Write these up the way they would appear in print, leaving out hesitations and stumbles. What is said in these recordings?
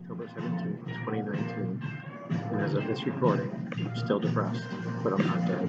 October 17th, 2019. And as of this recording, I'm still depressed, but I'm not dead.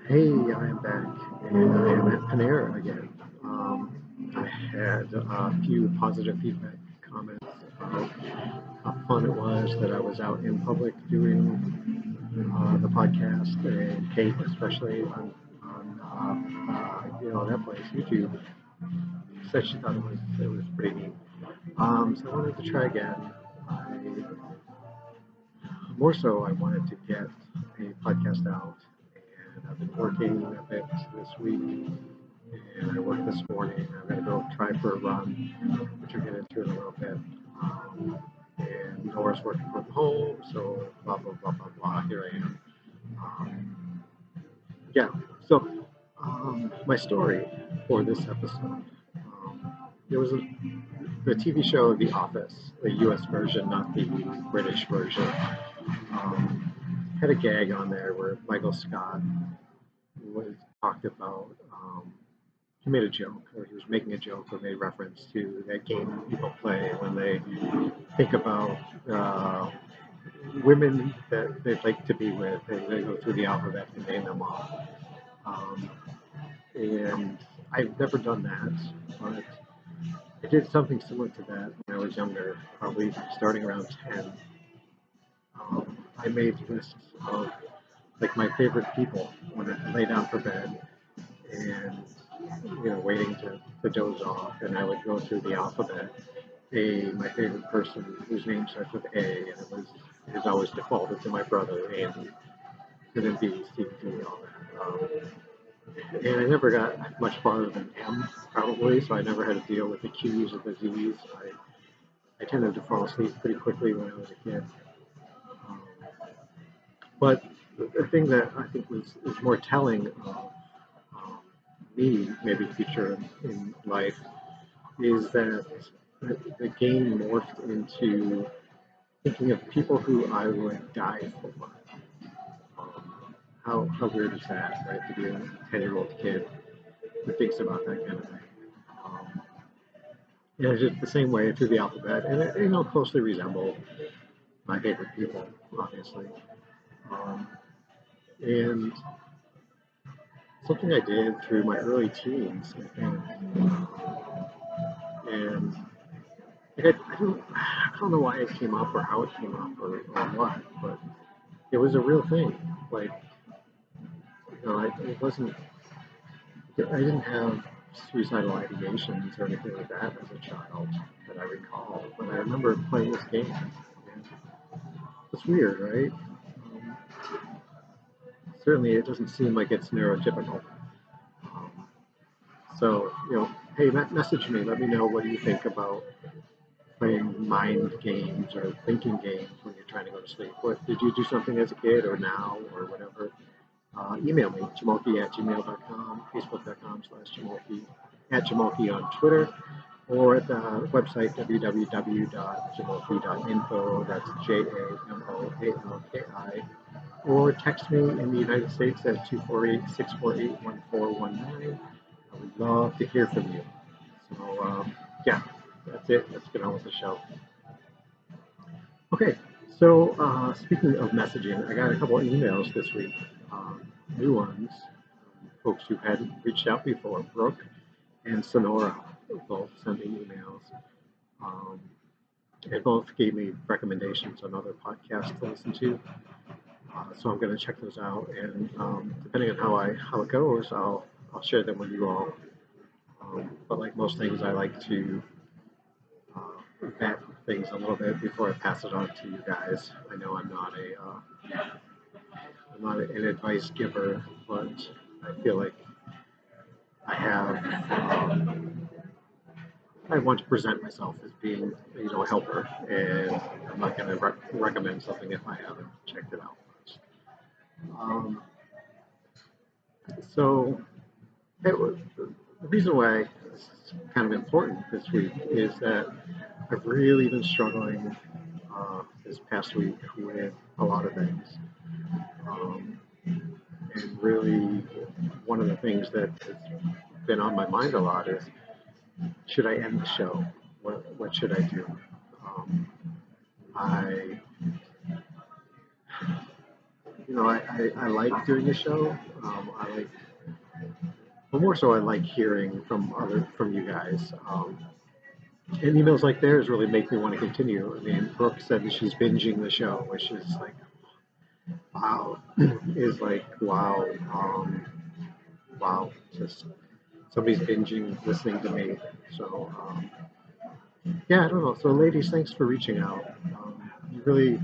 Hey, I am back, and I am at Panera again. I had a few positive feedback comments about how fun it was that I was out in public doing the podcast, and Kate, especially on that place, YouTube, said she thought it was pretty neat. So I wanted to try again. More so, I wanted to get a podcast out, and I've been working a bit this week, and I worked this morning. I'm gonna go try for a run, which I'll get into in a little bit. And Nora's working from home, so blah blah blah blah blah. Here I am. Um, yeah. So my story for this episode. There was the TV show The Office, the U.S. version, not the British version. Um, had a gag on there where Michael Scott was talked about. He made a joke, or he was making a joke, or made reference to that game people play when they think about women that they'd like to be with. They go through the alphabet and name them all. Um, and I've never done that, but I did something similar to that when I was younger, probably starting around 10. I made lists of like my favorite people when I lay down for bed and waiting to doze off, and I would go through the alphabet. My favorite person whose name starts with A, and it was always defaulted to my brother Andy, and then B, C, D, all that. And I never got much farther than M, probably, so I never had to deal with the Q's or the Z's. I tended to fall asleep pretty quickly when I was a kid. Um, but the thing that I think is more telling of um, me, maybe future in life, is that the game morphed into thinking of people who I would die for. How weird is that, right? To be a 10-year-old kid who thinks about that kind of thing. Um, it's just the same way through the alphabet, and it closely resemble my favorite people, obviously. Um, and something I did through my early teens, I think, and like I don't know why it came up or how it came up or what, but it was a real thing. Like, it wasn't. I didn't have suicidal ideations or anything like that as a child that I recall, but I remember playing this game. And it's weird, right? Certainly, it doesn't seem like it's neurotypical. Um, so, hey, message me. Let me know what you think about playing mind games or thinking games when you're trying to go to sleep. What did you do something as a kid or now or whatever? Email me, jamalki@gmail.com, facebook.com/jamalki, at Jamalki on Twitter, or at the website www.jamalki.info. That's JAMOALKI. Or text me in the United States at 248-648-1419. I would love to hear from you. So, yeah, that's it. Let's get on with the show. Okay, so speaking of messaging, I got a couple of emails this week, new ones, folks who hadn't reached out before. Brooke and Sonora both sent me emails, um, and both gave me recommendations on other podcasts to listen to. So I'm going to check those out, and depending on how it goes, I'll share them with you all. But like most things, I like to vet things a little bit before I pass it on to you guys. I know I'm not an advice giver, but I feel like I have. I want to present myself as being, a helper, and I'm not going to recommend something if I haven't checked it out first. Um, so the reason why it's kind of important this week is that I've really been struggling this past week with a lot of things. Um, and really, one of the things that has been on my mind a lot is, should I end the show? What what should I do? I, I like doing the show. I like, but more so, I like hearing from you guys. And emails like theirs really make me want to continue. I mean, Brooke said that she's binging the show, which is like, wow, is like, wow, wow, just somebody's binging listening to me. So, yeah, I don't know. So, ladies, thanks for reaching out. You really,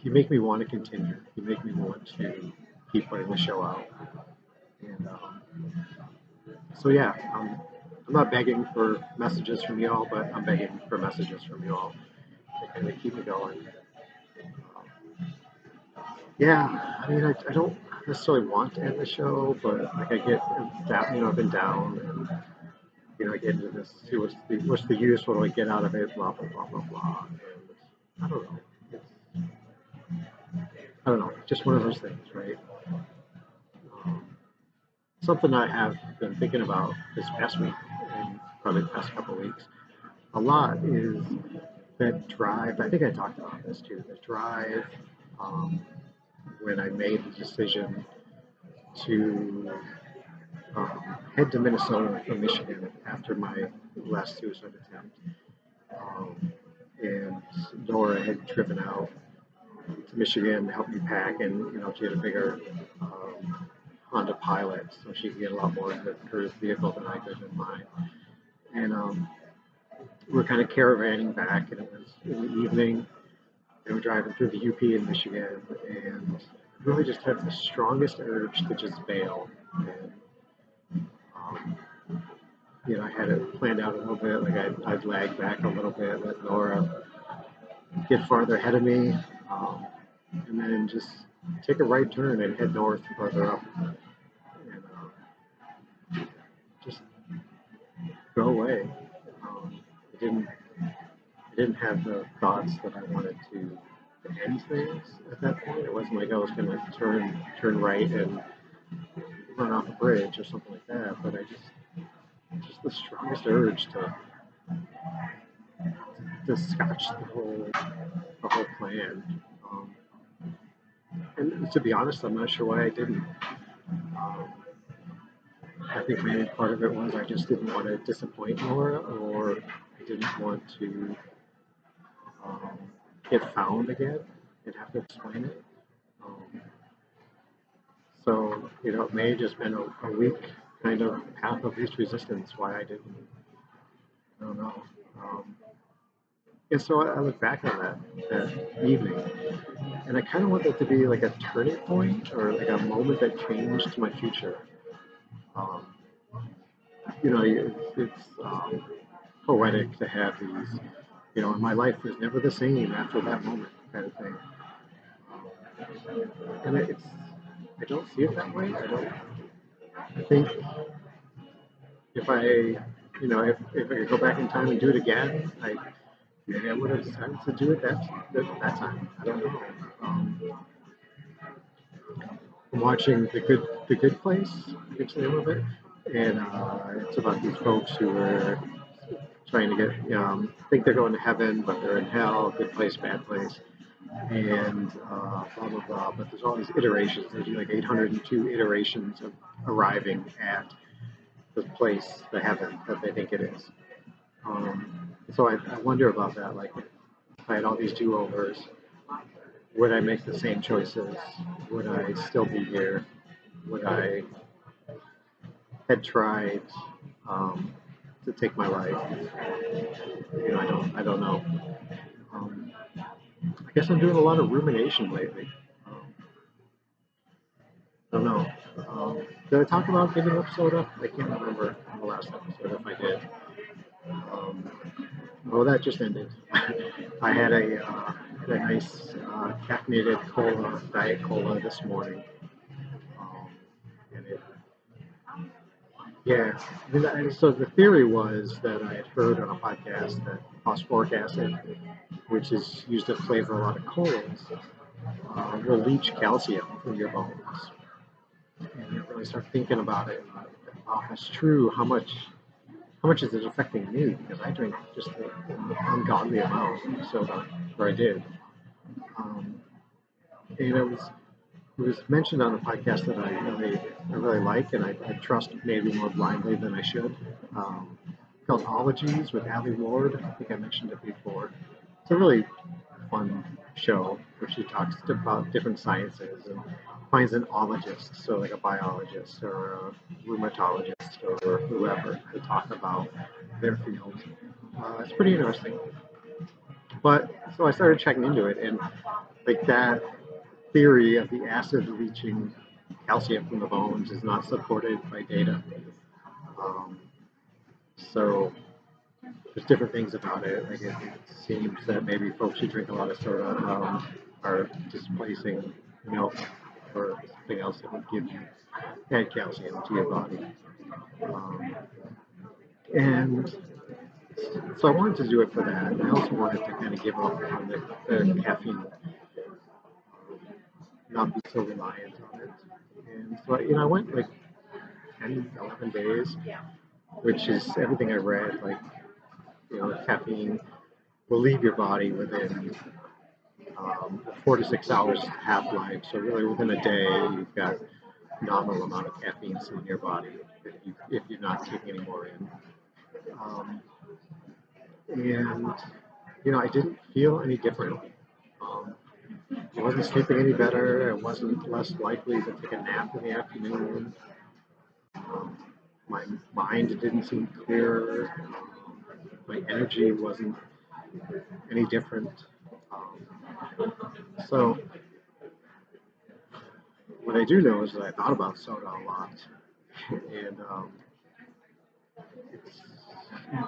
you make me want to continue. You make me want to keep putting the show out. And so, yeah, I'm not begging for messages from y'all, but I'm begging for messages from y'all to kind of keep me going. Yeah, I mean, I don't necessarily want to end the show, but like I get down, I've been down, and I get into this. See, what's the use? What do I get out of it? Blah blah blah blah blah. And I don't know. I don't know. Just one of those things, right? Um, Something I have been thinking about this past week, and probably the past couple of weeks, a lot is that drive. I think I talked about this too. The drive um, when I made the decision to head to Minnesota from Michigan after my last suicide attempt. And Nora had driven out to Michigan to help me pack, and she had a bigger Honda Pilot, so she could get a lot more in her vehicle than I could in mine. And we were kind of caravanning back, and it was in the evening. They were driving through the UP in Michigan, and really just had the strongest urge to just bail. And um, I had it planned out a little bit. Like I'd lag back a little bit, let Nora get farther ahead of me, and then just take a right turn and head north further up, and just go away. I didn't have the thoughts that I wanted to end things at that point. It wasn't like I was going to turn right and run off a bridge or something like that. But I just the strongest urge to scotch the whole plan. And to be honest, I'm not sure why I didn't. Um, I think maybe part of it was I just didn't want to disappoint Laura, or I didn't want to um, get found again and have to explain it. Um, so, it may have just been a weak kind of path of least resistance why I didn't. I don't know. And so I look back on that evening, and I kind of want that to be like a turning point or like a moment that changed my future. Um, it's poetic to have these, my life was never the same after that moment kind of thing. And I don't see it that way. I think if if I could go back in time and do it again, maybe I would have decided to do it that time. I don't know. I'm watching the Good Place. I think the name of it, and it's about these folks who are trying to get think they're going to heaven, but they're in hell. Good place, bad place, and blah blah blah. But there's all these iterations. They do like 802 iterations of arriving at the place, the heaven that they think it is. So I wonder about that. Like, if I had all these do-overs, would I make the same choices? Would I still be here? Would I had tried to take my life? I don't know. Um, I guess I'm doing a lot of rumination lately. I don't know. Did I talk about giving up soda? I can't remember in the last episode if I did. Um, well, that just ended. I had a nice caffeinated cola, diet cola this morning. Um, and yeah. So the theory was that I had heard on a podcast that phosphoric acid, which is used to flavor a lot of colas, will leach calcium from your bones. And you really start thinking about it. Oh, that's true. How much how much is it affecting me? Because I drink just an ungodly amount of soda, or I did. Um, and it was mentioned on a podcast that I really like, and I trust maybe more blindly than I should. Um, Called Ologies with Ali Ward. I think I mentioned it before. It's a really fun show where she talks about different sciences and finds an ologist, so like a biologist or a rheumatologist or whoever to talk about their field. It's pretty interesting. But so I started checking into it, and like that theory of the acid leaching calcium from the bones is not supported by data. Um, so there's different things about it. Like it seems that maybe folks who drink a lot of soda are displacing milk or something else that would give you add calcium to your body. Um, and so I wanted to do it for that. And I also wanted to kind of give up on the caffeine, not be so reliant on it. And so I went like 10, 11 days, which is everything I read. Like caffeine will leave your body within 4 to 6 hours half life. So really, within a day, you've got nominal amount of caffeine still in your body if you're not taking any more in. Um, and I didn't feel any different. Um, I wasn't sleeping any better. I wasn't less likely to take a nap in the afternoon. Um, my mind didn't seem clearer. My energy wasn't any different. So what I do know is that I thought about soda a lot, and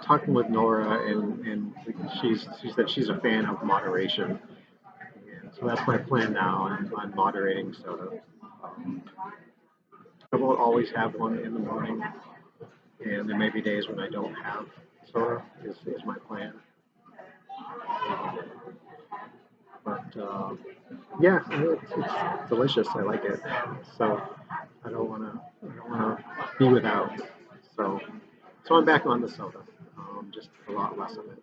talking with Nora, and she said she's a fan of moderation, and so that's my plan now. I'm moderating soda. Um, I won't always have one in the morning, and there may be days when I don't have soda. Is my plan, but yeah, it's delicious. I like it. So I don't want to be without. So so I'm back on the soda, just a lot less of it.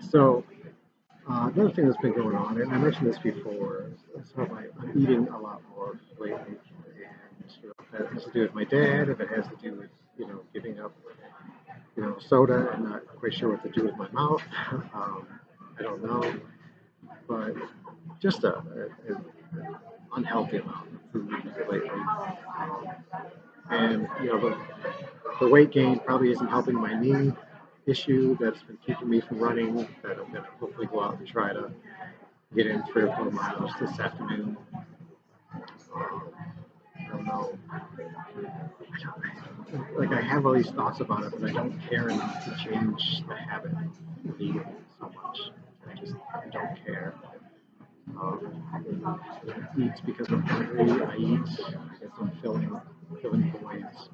So another thing that's been going on, and I mentioned this before, is how I'm eating a lot more lately, and if it has to do with my dad, if it has to do with giving up soda, I'm not quite sure what to do with my mouth. Um, I don't know, but just a unhealthy amount of food lately. And the weight gain probably isn't helping my knee issue that's been keeping me from running. That I'm going to hopefully go out and try to get in 3 or 4 miles this afternoon. I don't know. Like I have all these thoughts about it, but I don't care enough to change the habit of eating so much. I don't care. I eat because I'm hungry. I eat because I'm filling voids.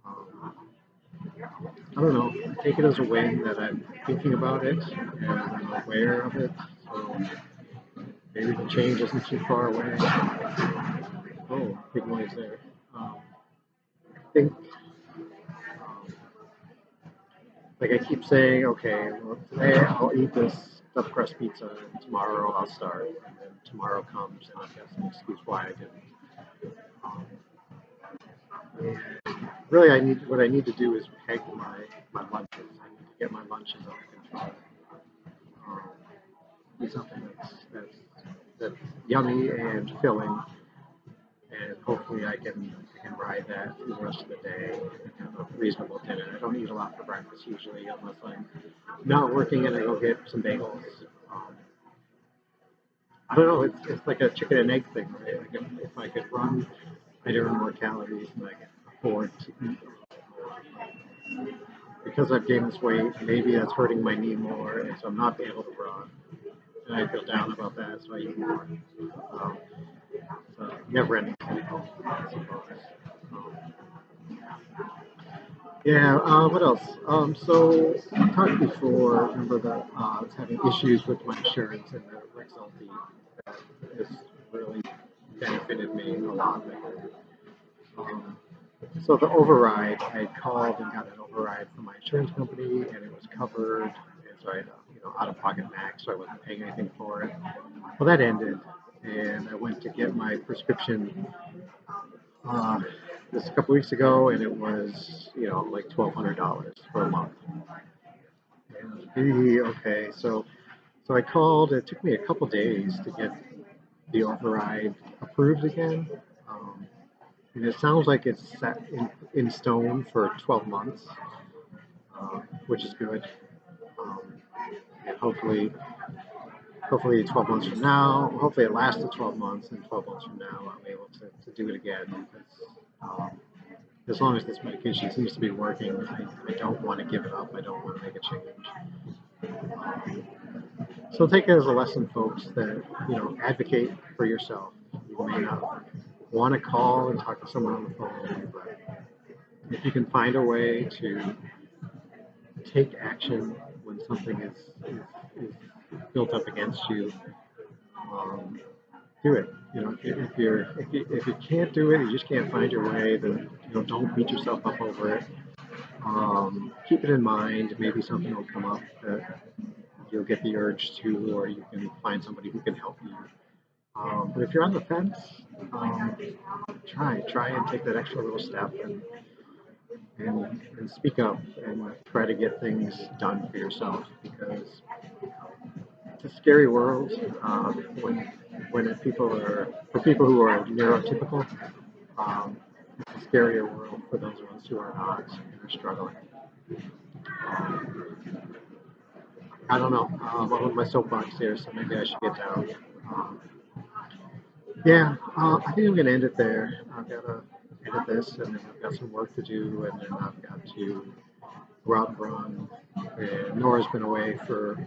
Um, I don't know. Take it as a win that I'm thinking about it and I'm aware of it. So maybe the change isn't too far away. Oh, big noise there. I think, like I keep saying, okay, well, today I'll eat this stuffed crust pizza, and tomorrow I'll start, and then tomorrow comes, and I've got some excuse why I didn't. Um, really, what I need to do is peg my lunches. I need to get my lunches under control. Um, do something that's yummy and filling, and hopefully I can ride that through the rest of the day and have a reasonable dinner. I don't eat a lot for breakfast usually unless I'm not working and I go get some bagels. Um, I don't know. It's like a chicken and egg thing, right? Like if I could run, I'd earn more calories and I could afford to eat. Because I've gained this weight, maybe that's hurting my knee more, and so I'm not able to run. And I feel down about that, so I eat more. Um, so never ending cycle, I suppose. Um, yeah, what else? So I talked before, remember that I was having issues with my insurance and the Rexulti that has really benefited me a lot lately. Um, So the override, I called and got an override from my insurance company, and it was covered. And so I had a, out-of-pocket max, so I wasn't paying anything for it. Well, that ended, and I went to get my prescription uh, this a couple weeks ago, and it was like $1,200 for a month. And, okay, so I called. It took me a couple days to get the override approved again. Um, and it sounds like it's set in stone for 12 months, which is good. Um, and hopefully 12 months from now, hopefully it lasts the 12 months, and 12 months from now, I'll be able to do it again. Because as long as this medication seems to be working, I don't want to give it up. I don't want to make a change. So take it as a lesson, folks, that advocate for yourself. You may not want to call and talk to someone on the phone, but if you can find a way to take action when something is built up against you, um, do it. If you can't do it, you just can't find your way. Then don't beat yourself up over it. Keep it in mind. Maybe something will come up that you'll get the urge to, or you can find somebody who can help you. But if you're on the fence, um, try and take that extra little step and speak up and try to get things done for yourself, because it's a scary world when people who are neurotypical. Um, it's a scarier world for those of us who are not and are struggling. I don't know. I'm on my soapbox here, so maybe I should get down. Um, yeah, I think I'm going to end it there. I've got to edit this, and then I've got some work to do, and then I've got to go out and run. And Nora's been away for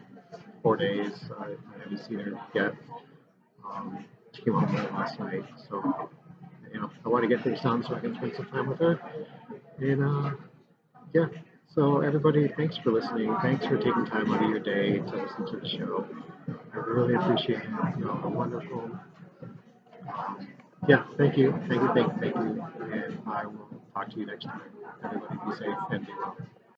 4 days. I haven't seen her yet. She came home late last night, so I want to get things done so I can spend some time with her. And yeah, so everybody, thanks for listening. Thanks for taking time out of your day to listen to the show. I really appreciate it. You all are wonderful. Yeah, thank you. And I will talk to you next time. Everybody be safe and be well.